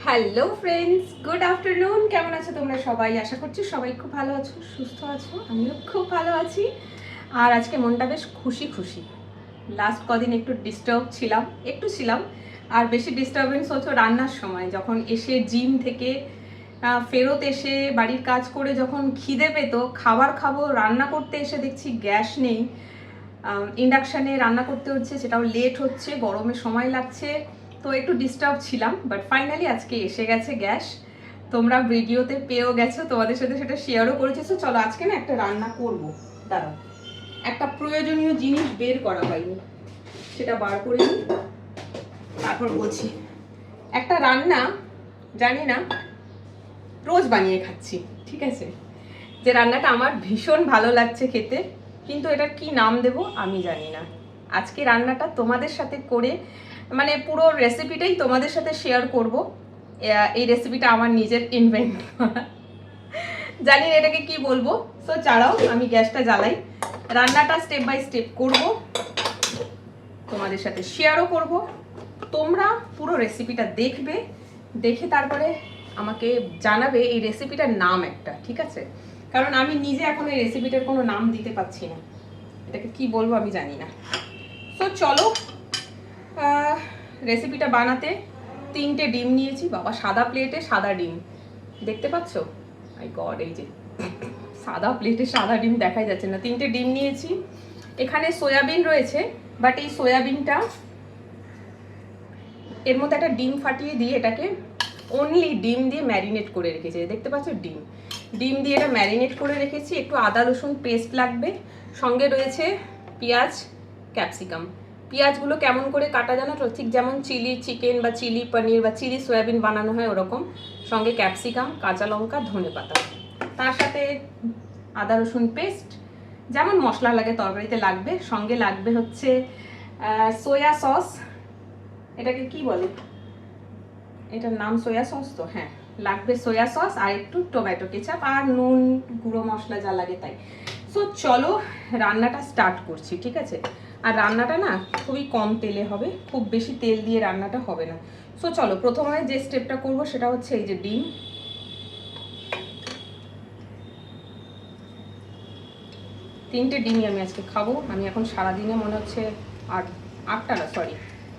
Hello friends, good afternoon. কেমন আছো তোমরা সবাই? আশা করছি সবাই খুব ভালো আছো, সুস্থ আছো। আমিও খুব ভালো আছি। আর আজকে মনটা বেশ খুশি খুশি। লাস্ট কদিন একটু ডিস্টার্ব ছিলাম। আর বেশি ডিস্টারবেন্স হচ্ছে রান্নার সময়, যখন এসে জিম থেকে ফেরত এসে বাড়ির কাজ করে যখন খিদে পেত, খাবার খাবো, রান্না করতে এসে দেখছি গ্যাস নেই। ইন্ডাকশানে রান্না করতে হচ্ছে, সেটাও লেট হচ্ছে, গরমের সময় লাগছে। তো একটু ডিস্টার্ব ছিলাম, বাট ফাইনালি আজকে এসে গেছে গ্যাস। তোমরা ভিডিওতে পেয়েও গেছো, তোমাদের সাথে সেটা শেয়ারও করেছি। তো চলো আজকে না একটা রান্না করব। দাঁড়াও, একটা প্রয়োজনীয় জিনিস বের করা হয়নি, সেটা বার করে নিই, তারপর বলছি। একটা রান্না জানি না, রোজ বানিয়ে খাচ্ছি, ঠিক আছে? যে রান্নাটা আমার ভীষণ ভালো লাগছে খেতে, কিন্তু এটার কি নাম দেব আমি জানি না। আজকে রান্নাটা তোমাদের সাথে করে, মানে পুরো রেসিপিটাই তোমাদের সাথে শেয়ার করব। এই রেসিপিটা আমার নিজের ইনভেন্ট, জানি না এটাকে কি বলবো। তো চালাও, আমি গ্যাসটা জ্বালাই, রান্নাটা স্টেপ বাই স্টেপ করব, তোমাদের সাথে শেয়ারও করব। তোমরা পুরো রেসিপিটা দেখবে, দেখে তারপরে আমাকে জানাবে এই রেসিপিটার নাম একটা, ঠিক আছে? কারণ আমি নিজে এখন এই রেসিপিটার কোনো নাম দিতে পারছি না, এটাকে কি বলবো আমি জানি না। তো চলো, রেসিপিটা বানাতে 3টে ডিম নিয়েছি। বাবা, সাদা প্লেটে সাদা ডিম, দেখতে পাচ্ছ? আই গড, এই যে সাদা প্লেটে সাদা ডিম দেখাই যাচ্ছে না। 3টে ডিম নিয়েছি। এখানে সয়াবিন রয়েছে, বাট এই সয়াবিনটা এর মধ্যে একটা ডিম ফাটিয়ে দিয়ে এটাকে অনলি ডিম দিয়ে ম্যারিনেট করে রেখেছি। দেখতে পাচ্ছ, ডিম দিয়ে এটা ম্যারিনেট করে রেখেছি। একটু আদা রসুন পেস্ট লাগবে, সঙ্গে রয়েছে পেঁয়াজ, ক্যাপসিকাম। পেঁয়াজগুলো কেমন করে কাটা জানো তো? ঠিক যেমন চিলি চিকেন বা চিলি পনির বা চিলি সয়াবিন বানানো হয় ওরকম। সঙ্গে ক্যাপসিকাম, কাঁচা লঙ্কা, ধনেপাতা, তার সাথে আদা রসুন পেস্ট, যেমন মশলা লাগে তরকারিতে লাগবে। সঙ্গে লাগবে হচ্ছে সোয়া সস, এটাকে কি বলে, এটার নাম সোয়া সস তো? হ্যাঁ, লাগবে সোয়া সস, আর একটু টমেটো কেচাপ, আর নুন, গুঁড়ো মশলা যা লাগে তাই। সো চলো রান্নাটা স্টার্ট করছি, ঠিক আছে? আর রান্নাটা না খুবই কম তেলে হবে, খুব বেশি তেল দিয়ে রান্নাটা হবে না। সো চলো, প্রথমে যে স্টেপটা করব সেটা হচ্ছে এই যে ডিম। 3টে ডিমই আমি আজকে খাবো। আমি এখন সারাদিনে মনে হচ্ছে 8টা না, সরি,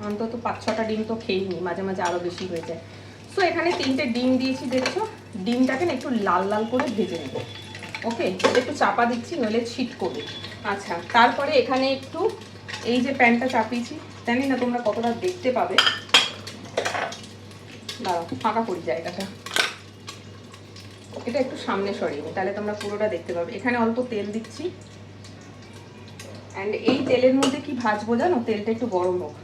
অন্তত 5-6টা ডিম তো খেয়েই নি, মাঝে মাঝে আরও বেশি হয়ে যায়। সো এখানে 3টে ডিম দিয়েছি, দেখছো? ডিমটাকে না একটু লাল লাল করে ভেজে নেব। ওকে, একটু চাপা দিচ্ছি, নইলে ছিট করবে। আচ্ছা, তারপরে এখানে একটু এই যে প্যানটা চাপিয়েছি, জানি না তোমরা কতটা দেখতে পাবে। দাঁড়াও, ফাঁকা করি জায়গাটা, এটা একটু সামনে সরিয়ে নিই, তাহলে তোমরা পুরোটা দেখতে পাবে। এখানে অল্প তেল দিচ্ছি, অ্যান্ড এই তেলের মধ্যে কি ভাজবো জানো? তেলটা একটু গরম হোক।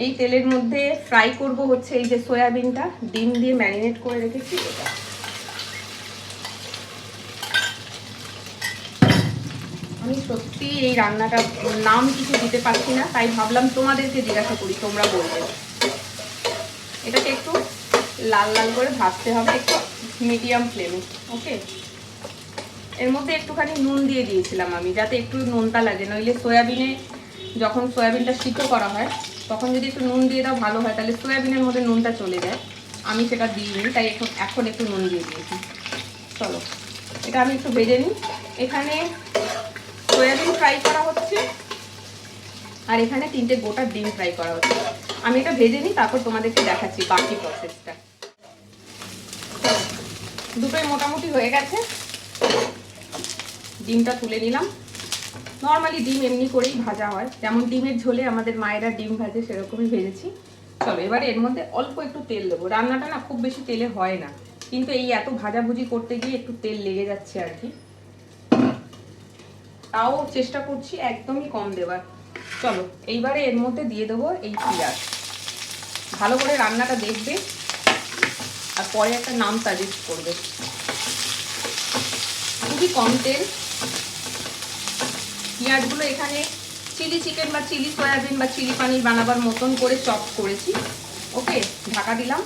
এই তেলের মধ্যে ফ্রাই করব হচ্ছে এই যে সয়াবিনটা ডিম দিয়ে ম্যারিনেট করে রেখেছি এটা। আমি সত্যি এই রান্নাটার নাম কিছু দিতে পারছি না, তাই ভাবলাম তোমাদেরকে জিজ্ঞাসা করি, তোমরা বলবে। এটাকে একটু লাল লাল করে ভাজতে হবে, একটু মিডিয়াম ফ্লেমে। ওকে, এর মধ্যে একটুখানি নুন দিয়ে দিয়েছিলাম আমি, যাতে একটু নুনটা লাগে, নইলে সয়াবিনে যখন সয়াবিনটা সিদ্ধ করা হয় তখন যদি একটু নুন দিয়ে দাও ভালো হয়, তাহলে সয়াবিনের মধ্যে নুনটা চলে যায়। আমি সেটা দিইনি, তাই এখন একটু নুন দিয়ে দিয়েছি। চলো এটা আমি একটু ভেজে নিই। এখানে সয়াবিন ফ্রাই করা হচ্ছে, আর এখানে 3টে গোটা ডিম ফ্রাই করা হচ্ছে। আমি এটা ভেজে নিই, তারপর তোমাদেরকে দেখাচ্ছি বাকি প্রসেসটা। দুটোই মোটামুটি হয়ে গেছে, ডিমটা তুলে নিলাম। নর্মালি ডিম এমনি করেই ভাজা হয়, যেমন ডিমের ঝোলে আমাদের মায়েরা ডিম ভাজে সেরকমই ভেজেছি। চলো এবারে এর মধ্যে অল্প একটু তেল দেবো। রান্নাটা না খুব বেশি তেলে হয় না, কিন্তু এই এত ভাজাভুজি করতে গিয়ে একটু তেল লেগে যাচ্ছে আর কি, তাও চেষ্টা করছি একদমই কম দেওয়ার। চলো এইবারে এর মধ্যে দিয়ে দেবো এই পেঁয়াজ। ভালো করে রান্নাটা দেখবে, আর পরে একটা নাম সাজেস্ট করবে। খুবই কম তেল। পেঁয়াজগুলো এখানে চিলি চিকেন বা চিলি সয়াবিন বা চিলি পানির বানাবার মতন করে চপ করেছি। ওকে, ঢাকা দিলাম,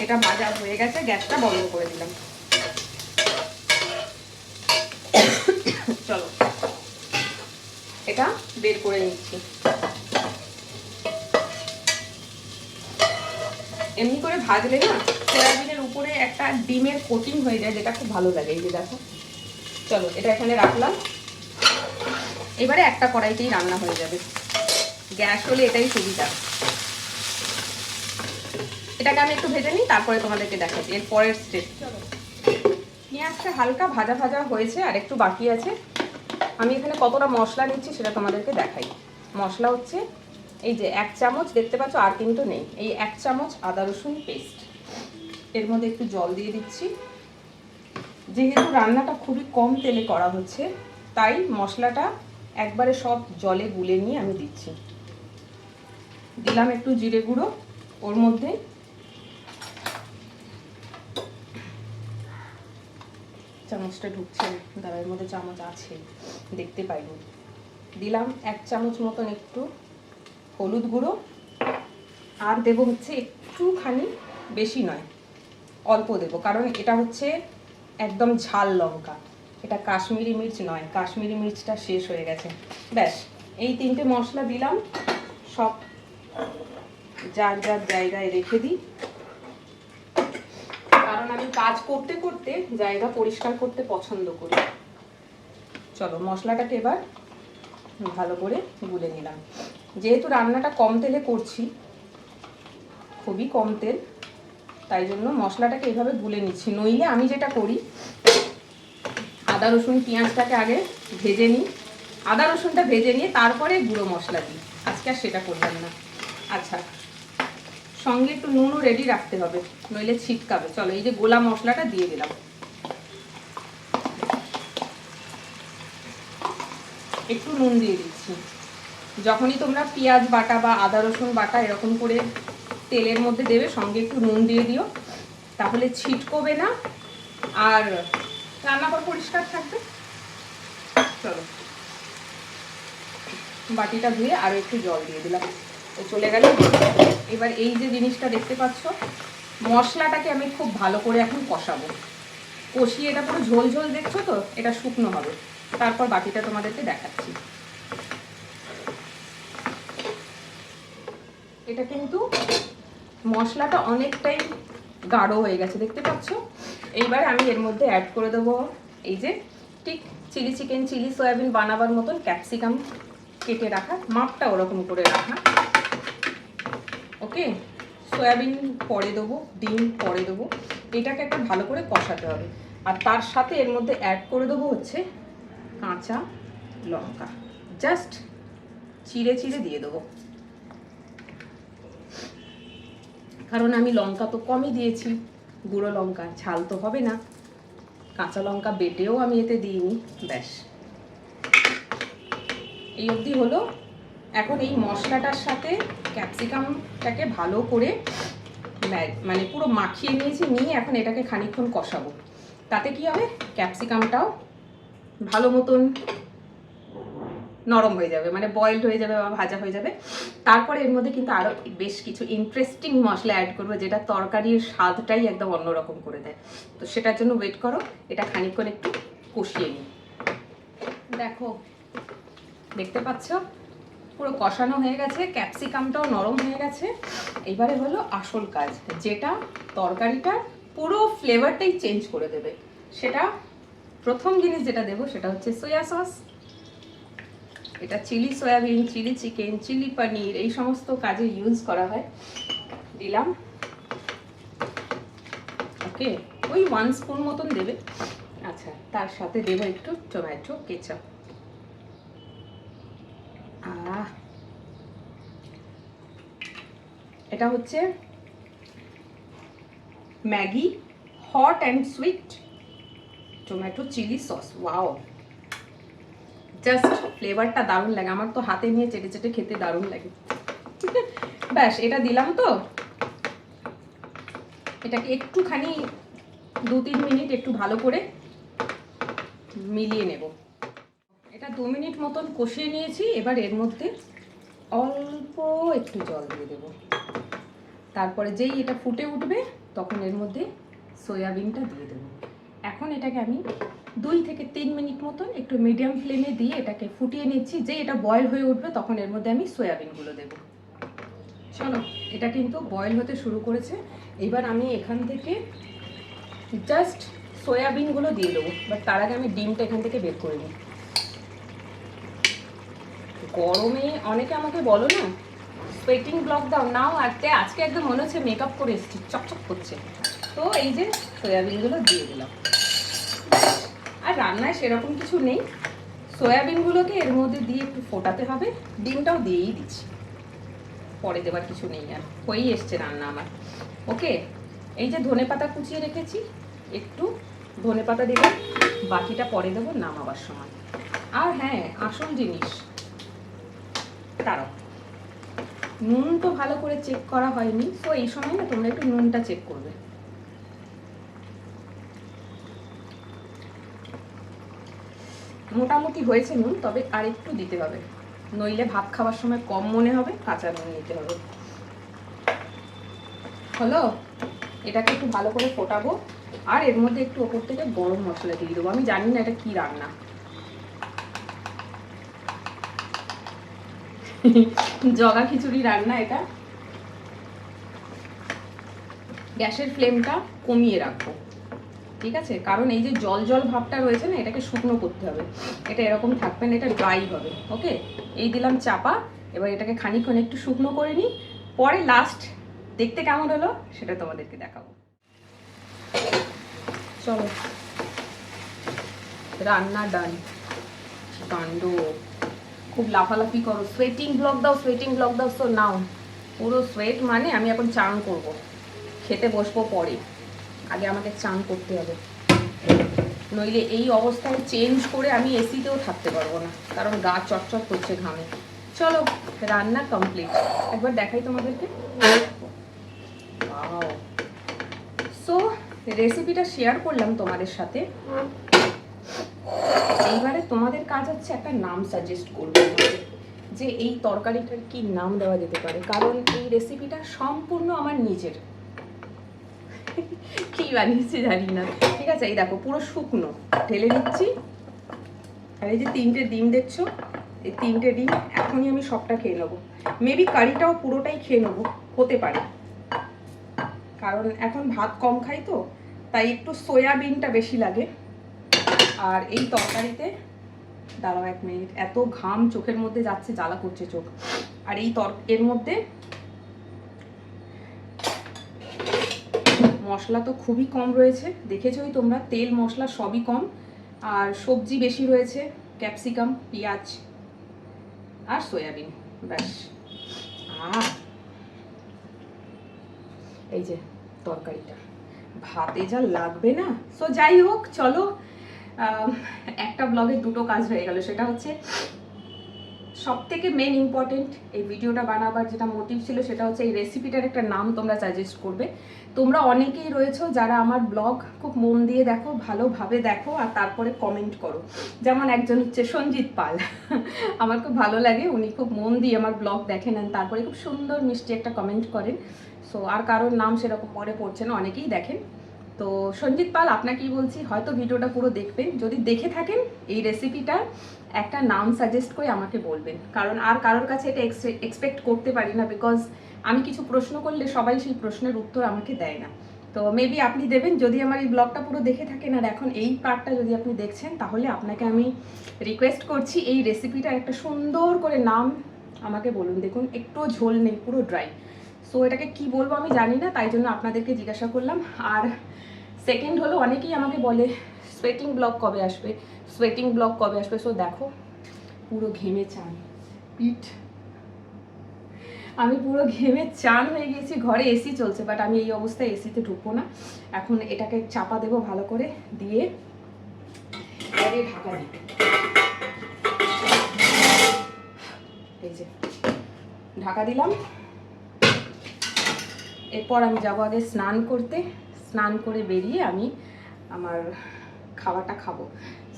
এটা ভাজা হয়ে গেছে, গ্যাসটা বন্ধ করে দিলাম। চলো এটা বের করে নিচ্ছি। এমনি করে ভাজলে না সয়াবিনের উপরে একটা ডিমের কোটিং হয়ে যায়, যেটা খুব ভালো লাগে। এই যে দেখো, চলো এটা এখানে রাখলাম। এবারে একটা কড়াইতেই রান্না হয়ে যাবে, গ্যাস হলে এটাই সুবিধা। এটাকে আমি একটু ভেজে নিই, তারপরে তোমাদেরকে দেখাচ্ছি এর পরের স্টেপ। চলো, পেঁয়াজটা হালকা ভাজা ভাজা হয়েছে, আর একটু বাকি আছে। আমি এখানে কতটা মশলা নিচ্ছি সেটা তোমাদেরকে দেখাই। মশলা হচ্ছে এই যে 1 চামচ দেখতে পাচ্ছ, আর কিন্তু নেই। এই 1 চামচ আদা রসুন পেস্ট, এর মধ্যে একটু জল দিয়ে দিচ্ছি। যেহেতু রান্নাটা খুবই কম তেলে করা হচ্ছে, তাই মশলাটা একবারে সব জলে গুলে নিয়ে আমি দিচ্ছি। দিলাম একটু জিরে গুঁড়ো ওর মধ্যে, চামচটা ঢুকছে দাঁড়া, এর মধ্যে চামচ আছে দেখতে পাইনি। দিলাম 1 চামচ মতন একটু হলুদ গুঁড়ো, আর দেবো হচ্ছে একটুখানি, বেশি নয় অল্প দেবো, কারণ এটা হচ্ছে একদম ঝাল লঙ্কা, এটা কাশ্মীরি মির্চ নয়, কাশ্মীরি মির্চটা শেষ হয়ে গেছে। ব্যাস, এই 3টে মশলা দিলাম, সব যার যার জায়গায় রেখে দিই, কারণ আমি কাজ করতে করতে জায়গা পরিষ্কার করতে পছন্দ করি। চলো মশলাটাকে এবার ভালো করে গুলে নিলাম। যেহেতু রান্নাটা কম তেলে করছি, খুবই কম তেল, তাই জন্য মশলাটাকে এইভাবে গুলে নিচ্ছি। নইলে আমি যেটা করি, আদা রসুন পেঁয়াজটাকে আগে ভেজে নিই, আদা রসুনটা ভেজে নিয়ে তারপরে গুঁড়ো মশলা দিই। আজকে আর সেটা করলাম না। আচ্ছা, সঙ্গে একটু নুনও রেডি রাখতে হবে, নইলে ছিটকাবে। চলো, এই যে গোলা মশলাটা দিয়ে দিলাম, একটু নুন দিয়ে দিচ্ছি। যখনই তোমরা পেঁয়াজ বাটা বা আদা রসুন বাটা এরকম করে তেলের মধ্যে দেবে, সঙ্গে একটু নুন দিয়ে দিও, তাহলে ছিটকবে না আর রান্নাঘর পরিষ্কার থাকবে। চলো, বাটিটা ধুয়ে আরও একটু জল দিয়ে দিলাম, ও চলে গেল। এবার এই যে জিনিসটা দেখতে পাচ্ছ, মশলাটাকে আমি খুব ভালো করে এখন কষাবো। কষিয়ে এটা পুরো ঝোল ঝোল দেখছো তো, এটা শুকনো হবে, তারপর বাকিটা তোমাদেরকে দেখাচ্ছি। এটা কিন্তু মশলাটা অনেকটাই গাঢ় হয়ে গেছে দেখতে পাচ্ছ। এইবার আমি এর মধ্যে অ্যাড করে দেবো এই যে ঠিক চিলি চিকেন, চিলি সয়াবিন বানাবার মতন ক্যাপসিকাম কেটে রাখা, মাপটা ওরকম করে রাখা। ওকে, সয়াবিন পরে দেবো, ডিম পরে দেবো, এটাকে একটা ভালো করে কষাতে হবে। আর তার সাথে এর মধ্যে অ্যাড করে দেবো হচ্ছে কাঁচা লঙ্কা, জাস্ট চিড়ে চিড়ে দিয়ে দেবো, কারণ আমি লঙ্কা তো কমই দিয়েছি, গুঁড়ো লঙ্কা, ঝাল তো হবে না। কাঁচা লঙ্কা বেটেও আমি এতে দিইনি। ব্যাস, এই অবধি হলো। এখন এই মশলাটার সাথে ক্যাপসিকামটাকে ভালো করে মানে পুরো মাখিয়ে নিয়েছি, নিয়ে এখন এটাকে খানিকক্ষণ কষাবো। তাতে কি হবে, ক্যাপসিকামটাও ভালো মতন নরম হয়ে যাবে, মানে বয়েলড হয়ে যাবে বা ভাজা হয়ে যাবে। তারপরে এর মধ্যে কিন্তু আরও বেশ কিছু ইন্টারেস্টিং মশলা অ্যাড করবো, যেটা তরকারির স্বাদটাই একদম অন্যরকম করে দেয়। তো সেটার জন্য ওয়েট করো, এটা খানিকক্ষণ একটু কষিয়ে নিই। দেখো, দেখতে পাচ্ছ পুরো কষানো হয়ে গেছে, ক্যাপসিকামটাও নরম হয়ে গেছে। এইবারে হলো আসল কাজ, যেটা তরকারিটার পুরো ফ্লেভারটাই চেঞ্জ করে দেবে। সেটা প্রথম জিনিস যেটা দেবো সেটা হচ্ছে সোয়া সস। এটা chilli soybean, chilli chicken, chilli paneer এই সমস্ত কাজে ইউজ করা হয়। দিলাম, ওকে, ওই 1 স্পুন মতন দেবে। আচ্ছা, তার সাথে দেবো একটু টমেটো কেচাপ। এটা হচ্ছে Maggi hot and sweet tomato chilli sauce. Wow, just ফ্লেভারটা দারুণ লাগে, আমার তো হাতে নিয়ে চেটে চেটে খেতে দারুণ লাগে। ব্যাস, এটা দিলাম তো, এটাকে একটুখানি 2-3 মিনিট একটু ভালো করে মিলিয়ে নেব। এটা 2 মিনিট মতন কষিয়ে নিয়েছি। এবার এর মধ্যে অল্প একটু জল দিয়ে দেবো। তারপরে যেই এটা ফুটে উঠবে তখন এর মধ্যে সয়াবিনটা দিয়ে দেবো। এখন এটাকে আমি 2 থেকে 3 মিনিট মতন একটু মিডিয়াম ফ্লেমে দিয়ে এটাকে ফুটিয়ে নিচ্ছি। যে এটা বয়েল হয়ে উঠবে তখন এর মধ্যে আমি সয়াবিনগুলো দেবো। চলো, এটা কিন্তু বয়েল হতে শুরু করেছে। এবার আমি এখান থেকে জাস্ট সয়াবিনগুলো দিয়ে দেবো, বাট তার আগে আমি ডিমটা এখান থেকে বের করে নিই। গরমে অনেকে আমাকে বলো না সোয়েটিং ব্লক দাও, নাও আজকে একদম মনে হচ্ছে মেকআপ করে এসেছি, চকচক করছে। তো এই যে সয়াবিনগুলো দিয়ে দিলাম। আর রান্নায় সেরকম কিছু নেই, সয়াবিনগুলোকে এর মধ্যে দিয়ে একটু ফোটাতে হবে, ডিমটাও দিয়েই দিচ্ছি, পরে দেবার কিছু নেই, আর হয়েই এসছে রান্না আমার। ওকে, এই যে ধনেপাতা কুচিয়ে রেখেছি, একটু ধনেপাতা দিলাম, বাকিটা পরে দেবো নামাবার সময়। আর হ্যাঁ, আসল জিনিস, তারাও নুন তো ভালো করে চেক করা হয়নি, তো এই সময় না তোমরা একটু নুনটা চেক করবে। মোটামুটি হয়েছে নুন, তবে আর একটু দিতে হবে, নইলে ভাত খাওয়ার সময় কম মনে হবে, কাঁচা নুন নিতে হবে। হলো, এটাকে একটু ভালো করে ফোটাবো, আর এর মধ্যে একটু ওপর থেকে গরম মশলা দিয়ে দেবো। আমি জানি না এটা কি রান্না, জগা খিচুড়ি রান্না এটা। গ্যাসের ফ্লেমটা কমিয়ে রাখবো, ঠিক আছে, কারণ এই যে জল জল ভাবটা রয়েছে না, এটাকে শুকনো করতে হবে। এটা এরকম থাকবে না, এটা ড্রাই হবে। ওকে, এই দিলাম চাপা, এবার এটাকে খানিকক্ষণ একটু শুকনো করে নিই, পরে লাস্ট দেখতে কেমন হলো সেটা তোমাদেরকে দেখাবো। চলো, রান্না ডান। কাণ্ড, খুব লাফালাফি করো, সোয়েটিং ব্লক দাও, সোয়েটিং ব্লক দাও। তো নাও, পুরো সোয়েট মানে আমি এখন চান করব, খেতে বসবো পরে, আগে আমাকে চান করতে হবে, নইলে এই অবস্থায় চেঞ্জ করে আমি এসিতেও থাকতে পারবো না, কারণ গা চটচট করছে ঘামে। চলো, রান্না কমপ্লিট, একবার দেখাই তোমাদেরকে। সো রেসিপিটা শেয়ার করলাম তোমাদের সাথে, এইবারে তোমাদের কাজ হচ্ছে একটা নাম সাজেস্ট করবে যে এই তরকারিটার কি নাম দেওয়া যেতে পারে, কারণ এই রেসিপিটা সম্পূর্ণ আমার নিজের, কি বানিয়েছি জানি না। ঠিক আছে, এই দেখো পুরো শুকনো, ঢেলে নিচ্ছি। আর এই যে 3টে ডিম দেখছো, এই 3টে ডিম এখনই আমি সবটা খেয়ে নেবো, মেবি কারিটাও পুরোটাই খেয়ে নেবো, হতে পারে, কারণ এখন ভাত কম খাই তো, তাই একটু সয়াবিনটা বেশি লাগে। আর এই তরকারিতে, দাঁড়াও 1 মিনিট, এত ঘাম চোখের মধ্যে যাচ্ছে, জ্বালা করছে চোখ। আর এই এর মধ্যে মশলা তো খুবই কম রয়েছে, দেখেছোই তোমরা, তেল মশলা সবই কম, আর সবজি বেশি রয়েছে, ক্যাপসিকাম, পেঁয়াজ আর সয়াবিন, ব্যাস। এই যে তরকারিটা ভাতে যা লাগবে না। সো যাই হোক, চলো, একটা ব্লগে দুটো কাজ হয়ে গেল। সেটা হচ্ছে সব থেকে মেন ইম্পর্টেন্ট, এই ভিডিওটা বানাবার যেটা মোটিভ ছিল সেটা হচ্ছে এই রেসিপিটার একটা নাম তোমরা সাজেস্ট করবে। তোমরা অনেকেই রয়েছো যারা আমার ব্লগ খুব মন দিয়ে দেখো, ভালোভাবে দেখো, আর তারপরে কমেন্ট করো। যেমন একজন হচ্ছে সঞ্জিত পাল, আমার খুব ভালো লাগে, উনি খুব মন দিয়ে আমার ব্লগ দেখেন, আর তারপরে খুব সুন্দর মিষ্টি একটা কমেন্ট করেন। সো আর কারোর নাম সেরকম মনে পড়ছে না, অনেকেই দেখেন। তো সঞ্জিত পাল, আপনাকেই বলছি, হয়তো ভিডিওটা পুরো দেখবেন, যদি দেখে থাকেন এই রেসিপিটা একটা নাম সাজেস্ট করে আমাকে বলবেন, কারণ আর কারোর কাছে এটা এক্সপেক্ট করতে পারি না, বিকজ আমি কিছু প্রশ্ন করলে সবাই সেই প্রশ্নের উত্তর আমাকে দেয় না। তো মেবি আপনি দেবেন যদি আমার এই ব্লগটা পুরো দেখে থাকেন, আর এখন এই পার্টটা যদি আপনি দেখছেন, তাহলে আপনাকে আমি রিকোয়েস্ট করছি এই রেসিপিটার একটা সুন্দর করে নাম আমাকে বলুন। দেখুন, একটু ঝোল নেই, পুরো ড্রাই। সো এটাকে কি বলবো আমি জানি না, তাই জন্য আপনাদেরকে জিজ্ঞাসা করলাম। আর সেকেন্ড হলো, অনেকেই আমাকে বলে সোয়েটিং ব্লগ কবে আসবে, সোয়েটিং ব্লগ কবে আসবে। সো দেখো, পুরো ঘেমে চান, পিঠ, আমি পুরো ঘেমে চান হয়ে গেছি। ঘরে এসি চলছে, বাট আমি এই অবস্থায় এসিতে ঢুকবো না। এখন এটাকে চাপা দেবো ভালো করে, দিয়ে ঢাকা দিই। এই যে ঢাকা দিলাম। এরপর আমি যাবো আগে স্নান করতে, স্নান করে বেরিয়ে আমি আমার খাওয়াটা খাবো।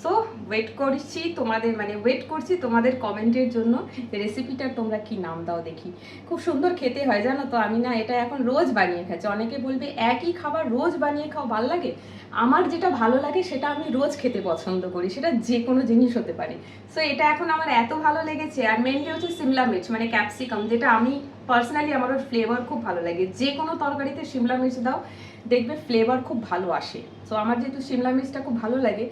সো ওয়েট করছি তোমাদের, মানে ওয়েট করছি তোমাদের কমেন্টের জন্য। রেসিপিটার তোমরা কি নাম দাও দেখি। খুব সুন্দর খেতে হয় জানো তো। আমি না এটা এখন রোজ বানিয়ে খাচ্ছি। অনেকে বলবে একই খাবার রোজ বানিয়ে খাও, ভালো লাগে? আমার যেটা ভালো লাগে সেটা আমি রোজ খেতে পছন্দ করি, সেটা যে কোনো জিনিস হতে পারে। সো এটা এখন আমার এত ভালো লেগেছে। আর মেনলি হচ্ছে সিমলা মির্চ মানে ক্যাপসিকাম, যেটা আমি পার্সোনালি আমার ওর ফ্লেভার খুব ভালো লাগে। যে কোনো তরকারিতে সিমলা মির্চ দাও দেখবে ফ্লেভার খুব ভালো আসে। সো আমার যেহেতু সিমলা মির্চটা খুব ভালো লাগে,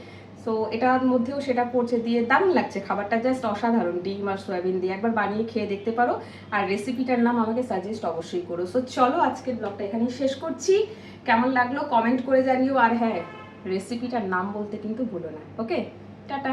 সো এটার মধ্যেও সেটা পড়ছে দিয়ে দারুণ লাগছে খাবারটা, জাস্ট অসাধারণ। ডিম আর সয়াবিন দিয়ে একবার বানিয়ে খেয়ে দেখতে পারো। আর রেসিপিটার নাম আমাকে সাজেস্ট অবশ্যই করো। সো চলো আজকের ব্লগটা এখানেই শেষ করছি। কেমন লাগলো কমেন্ট করে জানিও। আর হ্যাঁ, রেসিপিটার নাম বলতে কিন্তু ভুলো না। ওকে, টাটা।